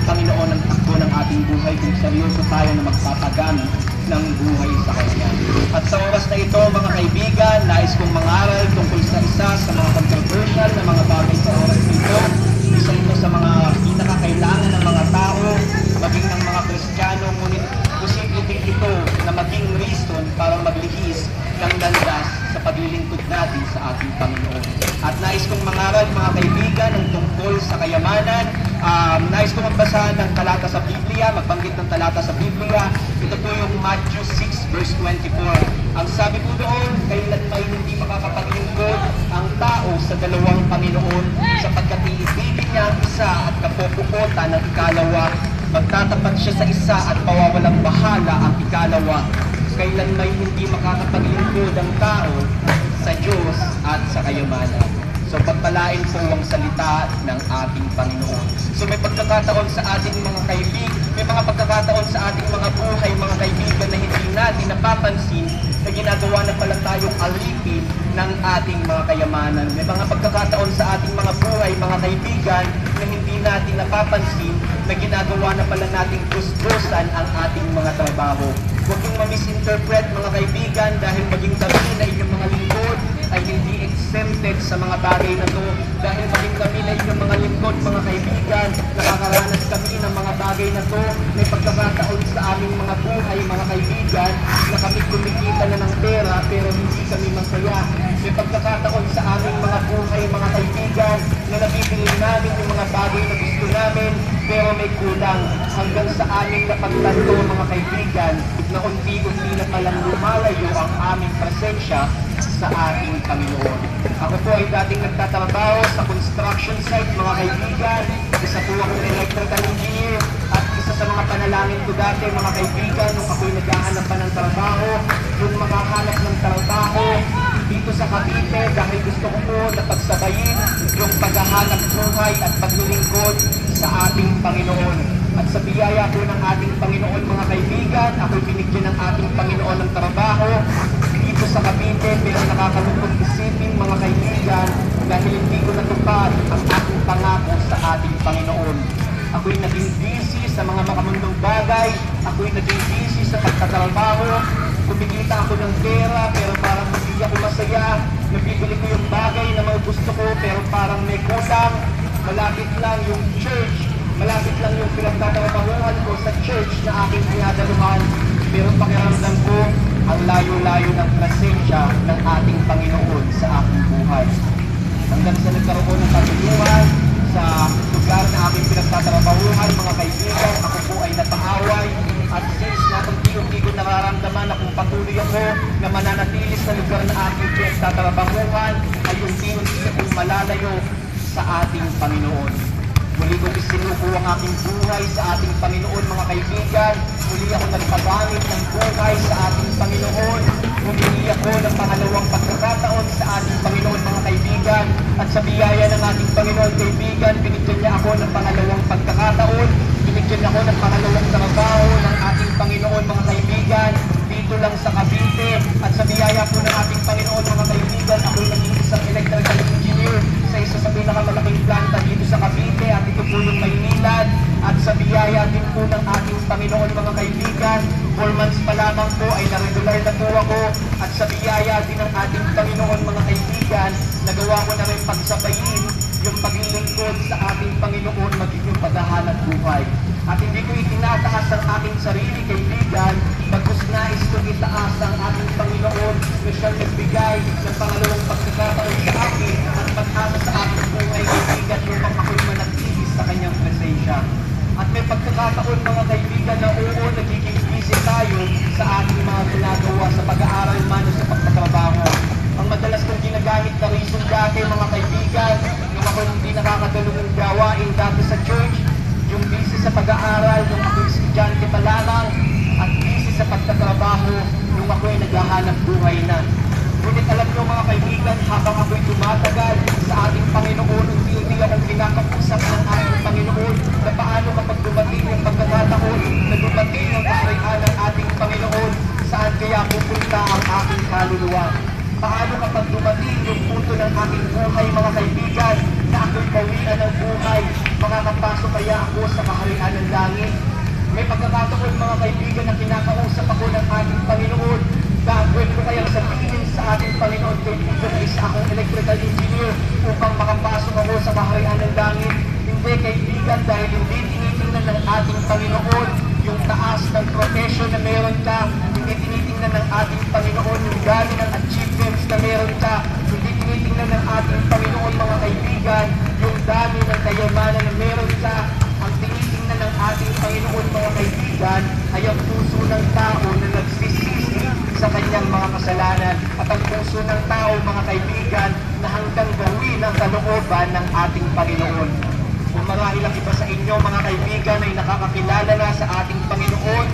Panginoon ang takbo ng ating buhay kung seryoso tayo na magpapagana ng buhay sa Kanya. At sa oras na ito, mga kaibigan, nais kong mangaral tungkol sa isa sa mga controversial na mga bagay sa oras nito. Isa ito sa mga pinakakailangan ng mga tao, maging ng mga Kristiyano, ngunit posible din ito na maging reason para maglihis ng landas sa paglilingkod natin sa ating Panginoon. At nais kong mangaral, mga kaibigan, ng tungkol sa kayamanan. Nais kong magbasa ng talata sa Biblia, magbanggit ng talata sa Biblia. Ito po yung Matthew 6 verse 24. Ang sabi po doon, kailan may hindi makakapaglingkod ang tao sa dalawang Panginoon, sapagkat iibigin niya ang isa at kapupukutan ng ikalawa. Magtatapat siya sa isa at pawawalang bahala ang ikalawa. Kailan may hindi makakapaglingkod ang tao sa Diyos at sa kayamanan. So pagpalain po ang salita ng ating Panginoon. So may pagkakataon sa ating mga kaibigan, may mga pagkakataon sa ating mga buhay, mga kaibigan, na hindi natin napapansin na ginagawa na pala tayong alipin ng ating mga kayamanan. May mga pagkakataon sa ating mga buhay, mga kaibigan, na hindi natin napapansin na ginagawa na pala nating gusgusan ang ating mga trabaho. Huwag yung ma-misinterpret, mga kaibigan, dahil maging kami na inyong mga lingkod ay hindi exempted sa mga bagay na to. Dahil maging kami na inyong mga lingkod, mga kaibigan, nakakaranas kami ng mga bagay na to. May pagkakataon sa aming mga buhay, mga kaibigan, na kami kumikita na ng pera pero hindi kami masaya. May pagkakataon sa aming mga buhay, mga kaibigan, na nabibili namin yung mga bagay na gusto namin pero may kulang. Hanggang sa aming napagtanto, mga kaibigan, na unti-unti na palang lumalayo ang aming presensya sa ating Panginoon. Ako po ay dating nagtatrabaho sa construction site, mga kaibigan. Isa po akong electrical engineer at isa sa mga panalangin ko dati, mga kaibigan, nung ako'y naghahanap pa ng trabaho, yung makahanap ng trabaho dito sa Cavite, dahil gusto ko po na pagsabayin yung paghahanap buhay at paglilingkod sa ating Panginoon. At sa biyaya po ng ating Panginoon, mga kaibigan, ako'y binigyan ng ating Panginoon ng trabaho dito sa Cavite, pero nakakalungkot isipin, mga kaibigan, dahil hindi ko natupad ang ating pangako sa ating Panginoon. Ako'y naging busy sa mga makamundong bagay, ako'y naging busy sa pagtatrabaho, kumikita ako ng pera, pero parang hindi ako masaya. Nabibili ko yung bagay na mga gusto ko, pero parang may kulang. Malapit lang yung church, malapit lang yung pinagtatrabahuhan ko sa church na aking pinadaluhan, pero pakiramdam ko ang layo-layo ng presensya ng ating Panginoon sa aking buhay. Hanggang sa nagkaroon ng katuluhan sa lugar na aking pinagtatrabahuhan, mga kaibigan, ako po ay napaaway. At since na unti-unti ko nararamdaman na kung patuloy ako na mananatili sa lugar na aking pinagtatrabahuhan, ay unti-unti akong malalayo sa ating Panginoon. Muli ko isinuko ang aking buhay sa ating Panginoon, mga kaibigan. Muli ako nagpagamit ng buhay sa ating Panginoon. Humili ako ng pangalawang pagkakataon sa ating Panginoon, mga kaibigan. At sa biyaya ng ating Panginoon, kaibigan, binigyan niya ako ng pangalawang pagkakataon. Binigyan ako ng pangalawang trabaho ng ating Panginoon, mga kaibigan, dito lang sa Cavite. At sa biyaya po ng ating Panginoon, mga kaibigan, ako naging isang electrical engineer sa isa sa pinakamalaking planta dito sa Cavite, at ito po yung Maynilad. At sa biyaya din po ng ating Panginoon, mga kaibigan, 4 months pa lamang po ay na-regular na po ako. At sa biyaya din ng ating Panginoon, mga kaibigan, nagawa ko na rin pagsabayin yung paglilingkod sa ating Panginoon, maging yung paghahanap buhay. At hindi ko itinataas ang aking sarili, kaibigan, bagkus nais ko itaas ang ating Panginoon na siyang nagbigay ng pangalawang pagkakataon sa akin at pag-asa sa aking buhay, kaibigan, upang ako'y manatili sa kanyang presensya. At may pagkakataon, mga kaibigan, na oo, nagiging busy tayo sa ating mga ginagawa sa pag-aaral man o sa pagtatrabaho. Ang madalas kong ginagamit na reason dati, mga kaibigan, yung ako hindi nakakatulong ng gawain dati sa church, yung busy sa pag-aaral, yung ako'y estudyante pa lamang, at busy sa pagtatrabaho, yung ako'y naghahanap buhay na. Ngunit alam nyo, mga kaibigan, habang ako'y tumatagal sa ating Panginoon, hindi akong kinakausap ng ating Panginoon na paano kapag dumating yung pagkakataon na dumating ang kasayaan ng ating Panginoon, saan kaya pupunta ang aking kaluluwa. Paano kapag dumating yung punto ng aking buhay, mga kaibigan, na ako'y bawian ng buhay, makakapagod kaharian ng langit. May pagkakataon mga kaibigan na kinakausap ako ng ating Panginoon. Gagawin ko kayang sabihin sa ating Panginoon, kaibigan na isa akong electrical engineer upang makapasok ako sa kaharian ng langit. Hindi kaibigan, dahil hindi tinitingnan ng ating Panginoon yung taas ng profession na meron ka. Hindi tinitingnan ng ating Panginoon yung dami ng achievements na meron ka. Hindi tinitingnan ng ating Panginoon mga kaibigan yung dami ng kayamanan na meron ka. Ang tinitingnan ng ating Panginoon mga kaibigan ay ang puso ng tao na nagsisisi sa kanyang mga kasalanan at ang puso ng tao mga kaibigan na hanggang gawin ang kalooban ng ating Panginoon. Kung marahil ang iba sa inyo mga kaibigan ay nakakakilala na sa ating Panginoon,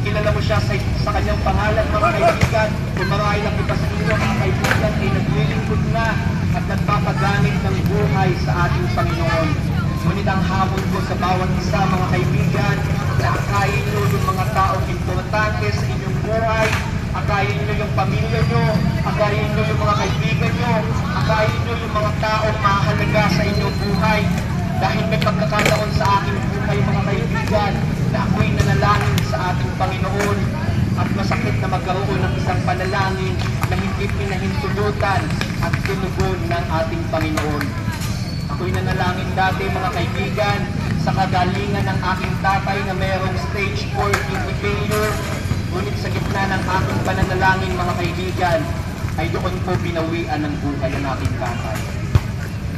kilala mo siya sa kanyang pangalan mga kaibigan. Kung marahil ang iba sa inyo mga kaibigan ay naglilingkod na at nagpapagamit ng buhay sa ating Panginoon. Ngunit ang hamon ko sa bawat isa mga kaibigan, na akayin nyo yung mga taong importante sa inyong buhay, akayin nyo yung pamilya nyo, akayin nyo yung mga kaibigan nyo, akayin nyo yung mga taong mahalaga sa inyong buhay. Dahil may pagkakataon sa aking buhay mga kaibigan na ako'y nanalangin sa ating Panginoon at masakit na magkaroon ng isang panalangin na hindi pinahintulutan at tinugon ng ating Panginoon. Ako'y nanalangin dati mga kaibigan sa kagalingan ng aking tatay na mayroong stage 4 kidney failure. Ngunit sa gitna ng aking pananalangin mga kaibigan ay doon ko binawian ng buhay ng aking tatay.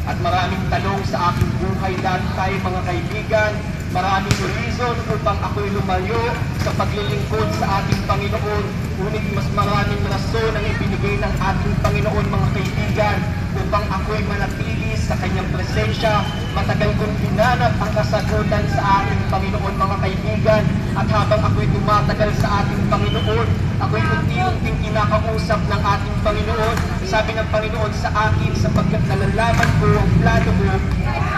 At maraming tanong sa aking buhay dati mga kaibigan, maraming reason upang ako'y lumayo sa paglilingkod sa ating Panginoon. Ngunit mas maraming rason ang ibinigay ng ating Panginoon mga kaibigan upang ako'y manatili sa kanyang presensya. Matagal kong hinanap ang kasagutan sa ating Panginoon mga kaibigan. At habang ako'y tumatagal sa ating Panginoon, ako'y unti-unting kinakausap ng ating Panginoon. Sabi ng Panginoon sa akin, sapagkat nalalaman ko ang plano mo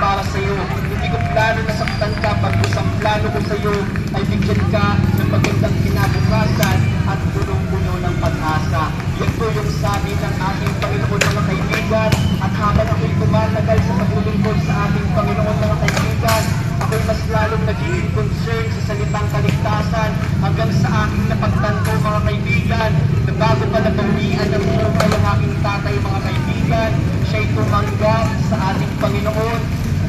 para sa iyo. Hindi ko plano na saktan ka, pagkus ang plano ko sa iyo ay bigyan ka ng magandang kinabukasan at punong-puno ng pag-asa. Yan po yung sabi ng ating Panginoon mga kaibigan. At habang ako'y tumatagal sa paglilingkod sa ating Panginoon mga kaibigan, ako'y mas lalong nagiging concern sa salitang kaligtasan hanggang sa aking napagtanto mga kaibigan na bago pa nabawian ng buhay ang aking tatay mga kaibigan, siya'y tumanggap sa ating Panginoon.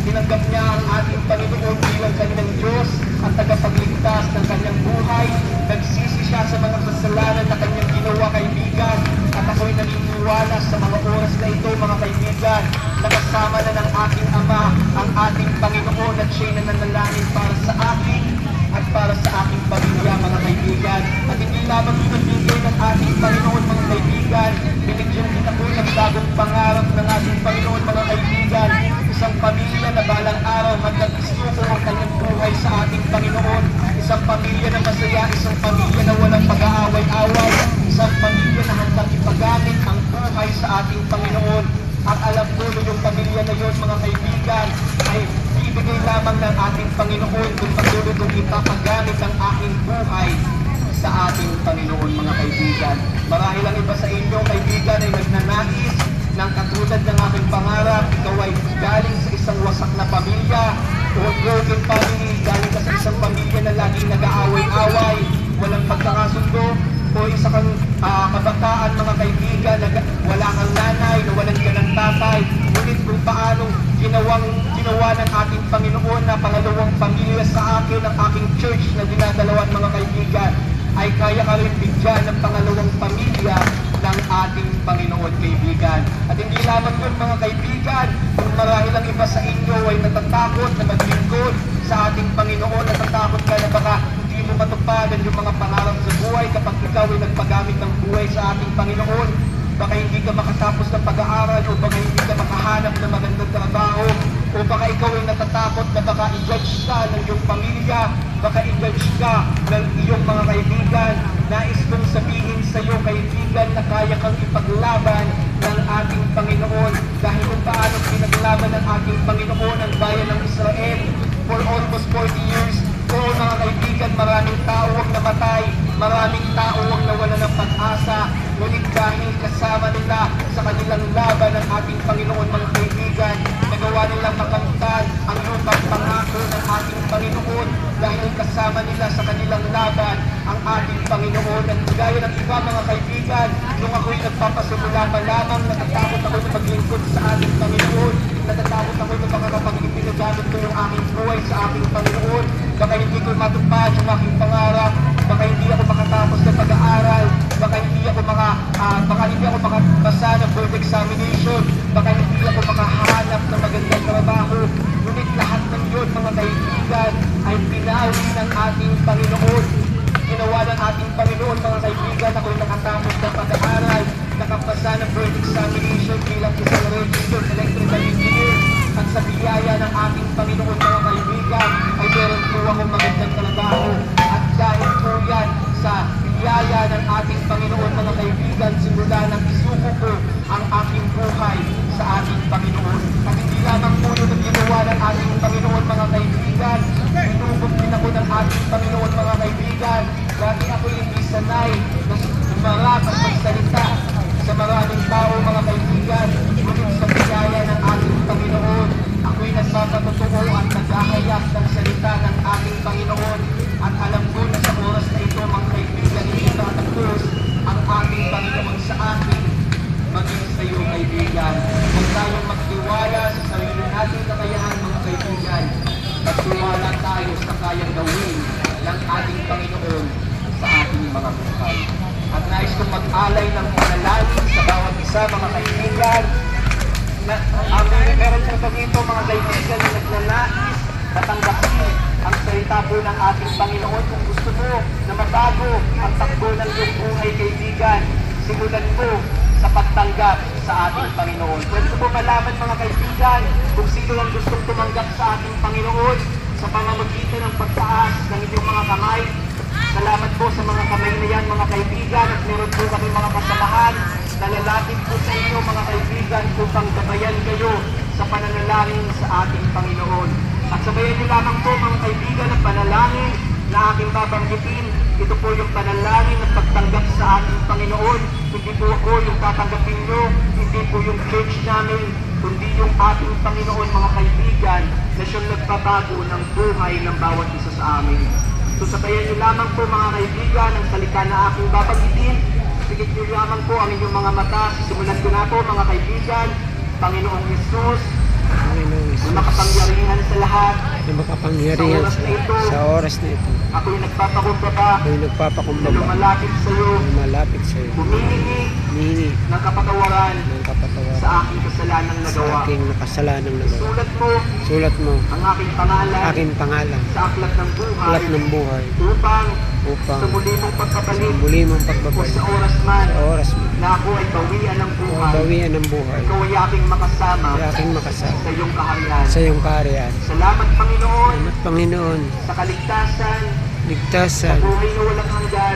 Tinanggap niya ang ating Panginoon bilang kanyang Diyos at tagapagligtas ng kanyang buhay. Nagsisi siya sa mga kasalanan na kanyang ginawa kaibigan. At ako'y naniniwala sa mga oras na ito mga kaibigan, nakasama na ng aking Ama ang ating Panginoon at siya'y nananalangin para sa akin at para sa aking pamilya mga kaibigan. At hindi lamang pinibigay ng ating Panginoon mga kaibigan, binigyan din ako ng bagong pangarap ng ating Panginoon mga kaibigan. Isang pamilya na balang araw hanggang isuko ang kanyang buhay sa ating Panginoon. Isang pamilya na masaya, isang pamilya na walang pag-aaway-away, isang pamilya na handang ipagamit ang buhay sa ating Panginoon. At alam ko na yung pamilya na yun mga kaibigan ay ibigay lamang ng ating Panginoon kung patuloy kong ipapagamit ang aking buhay sa ating Panginoon mga kaibigan. Marahil ang iba sa inyo kaibigan ay nagnanais ng katulad ng aking pangarap. Ikaw ay galing sa isang wasak na pamilya o broken family, galing ka sa isang pamilya na laging nag-aaway-away, walang pagkakasundo, o isa kang kabataan mga kaibigan na wala kang nanay, na walang ka ng tatay. Ngunit kung paano ginawa ng ating Panginoon na pangalawang pamilya sa akin, ang aking church na dinadalawan mga kaibigan, ay kaya ka rin bigyan ng pangalawang pamilya ng ating Panginoon kaibigan. At hindi lamang yun mga kaibigan, kung marahil ang iba sa inyo ay natatakot na maglingkod sa ating Panginoon, natatakot ka na baka hindi mo matupadan yung mga pangarap sa buhay kapag ikaw ay nagpagamit ng buhay sa ating Panginoon. Baka hindi ka makatapos ng pag-aaral, o baka hindi ka makahanap ng magandang trabaho, o baka ikaw ay natatakot na baka i-judge ka ng iyong pamilya, baka i-judge ka ng iyong mga kaibigan. Nais kong sabihin sa iyo kaibigan na kaya kang ipaglaban ng ating Panginoon, dahil kung paano pinaglaban ng ating Panginoon ang bayan ng Israel for almost 40 years. Oo mga kaibigan, maraming tao ang namatay, maraming tao ang nawala ng pag-asa, ngunit dahil kasama nila sa kanilang laban ng ating Panginoon mga kaibigan, nagawa nilang makamtan ang lupang pangako ng ating Panginoon. kasama nila sa kanilang laban ang ating Panginoon. At gaya ng iba mga kaibigan, nung ako'y nagpapasimula pa lamang, natatakot ako na maglingkod sa ating Panginoon. Natatakot ako na baka kapag ipinagamit ko yung aking buhay sa aking Panginoon, baka hindi ko matupad yung aking pangarap, baka hindi ako makatapos ng pag-aaral, baka hindi ako makapasa ng board examination, baka hindi ako makahanap ng magandang trabaho. Ngunit lahat ng yun, mga kaibigan, ay pinawi ng ating Panginoon. Ginawa ng ating Panginoon, mga kaibigan, ako'y nakatapos ng pag-aaral, nakapasa ng board examination bilang isang registered electrical engineer. At sa biyaya ng ating Panginoon, mga kaibigan, ay meron po akong magandang trabaho. At dahil po yan sa biyaya ng ating Panginoon, mga kaibigan, simula nang isuko ko ang aking buhay sa ating Panginoon. At hindi lamang po yun ang ginawa ng ating Panginoon, mga kaibigan, tinubog din ako ng ating Panginoon, mga kaibigan. Dati ako hindi sanay na umarap at magsalita sa maraming tao, mga kaibigan. Ngunit sa biyaya ng ating Panginoon, ako'y nagpapatotoo at naghahayag ng salita ng ating Panginoon. At alam ko na sa oras na ito, mga kaibigan, hindi tatapos ang ating Panginoon sa akin, maging sa iyo, kaibigan. Huwag tayong magtiwala sa sarili nating kakayahan, mga kaibigan. Magtiwala tayo sa kayang gawin ng ating Panginoon sa ating mga buhay. At nais kong mag-alay ng panalangin sa bawat isa, mga kaibigan. Meron po dito, mga kaibigan, na nagnanais natanggapin ang salita po ng ating Panginoon. Kung gusto mo na mabago ang takbo ng iyong buhay, kaibigan, simulan mo sa pagtanggap sa ating Panginoon. Pwede ko po malaman, mga kaibigan, kung sino ang gustong tumanggap sa ating Panginoon sa pamamagitan ng pagtaas ng inyong mga kamay. Salamat po sa mga kamay na yan, mga kaibigan, at meron po kami mga kasamahan na lalapit po sa inyo, mga kaibigan, upang gabayan kayo sa pananalangin sa ating Panginoon. At sabayan niyo lamang po, mga kaibigan, ang panalangin na aking babanggitin. Ito po yung panalangin ng pagtanggap sa ating Panginoon. Hindi po ako yung tatanggapin nyo, hindi po yung church namin, kundi yung ating Panginoon, mga kaibigan, na siyang nagbabago ng buhay ng bawat isa sa amin. So sabayan niyo lamang po, mga kaibigan, ang salita na aking babanggitin. Pigit niyo lamang po ang inyong mga mata. Sisimulan ko na po, mga kaibigan. Panginoong Jesus, na makapangyarihan sa lahat, na makapangyarihan sa oras na ito. ako'y nagpapakumbaba na lumalapit sa iyo, humihingi ng kapatawaran sa aking kasalanang nagawa. Sulat mo ang aking pangalan sa aklat ng buhay, upang sa muli mong pagbabalik sa oras man na ako ay bawian ng buhay. Ikaw ay aking makasama sa iyong kaharian. Salamat, Panginoon, sa kaligtasan, sa buhay na walang hanggan.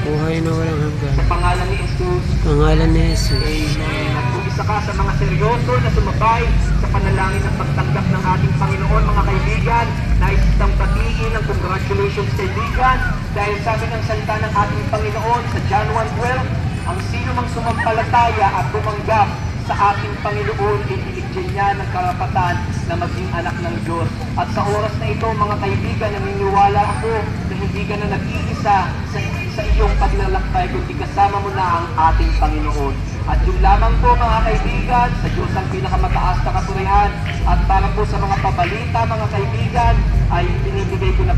Sa pangalan ni Jesus. Amen. At kung isa ka sa mga seryoso na sumabay sa panalangin ng pagtanggap ng ating Panginoon, mga kaibigan, nais kitang batiin ng congratulations, kaibigan, dahil sabi ng salita ng ating Panginoon sa John 1:12, ang sino mang sumampalataya at tumanggap sa ating Panginoon, ibinigyan niya ng karapatan na maging anak ng Diyos. At sa oras na ito, mga kaibigan, naniniwala ako na hindi ka na nag-iisa sa iyong paglalakbay, kundi kasama mo na ang ating Panginoon. At yung lamang po, mga kaibigan, sa Diyos ang pinakamataas na kapurihan. At para po sa mga pabalita, mga kaibigan, ay binibigay ko na